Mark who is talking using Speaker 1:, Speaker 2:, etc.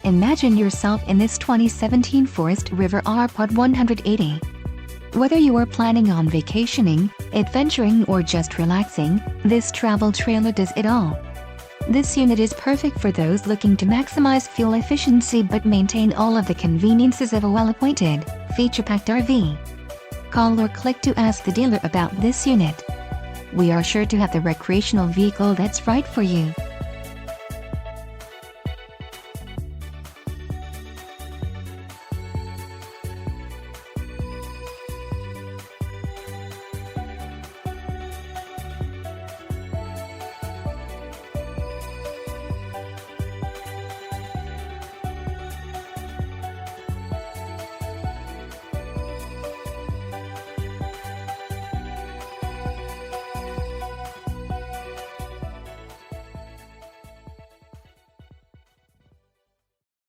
Speaker 1: Imagine yourself in this 2017 Forest River R-Pod 180. Whether you are planning on vacationing, adventuring or just relaxing, this travel trailer does it all. This unit is perfect for those looking to maximize fuel efficiency but maintain all of the conveniences of a well-appointed, feature-packed RV. Call or click to ask the dealer about this unit. We are sure to have the recreational vehicle that's right for you.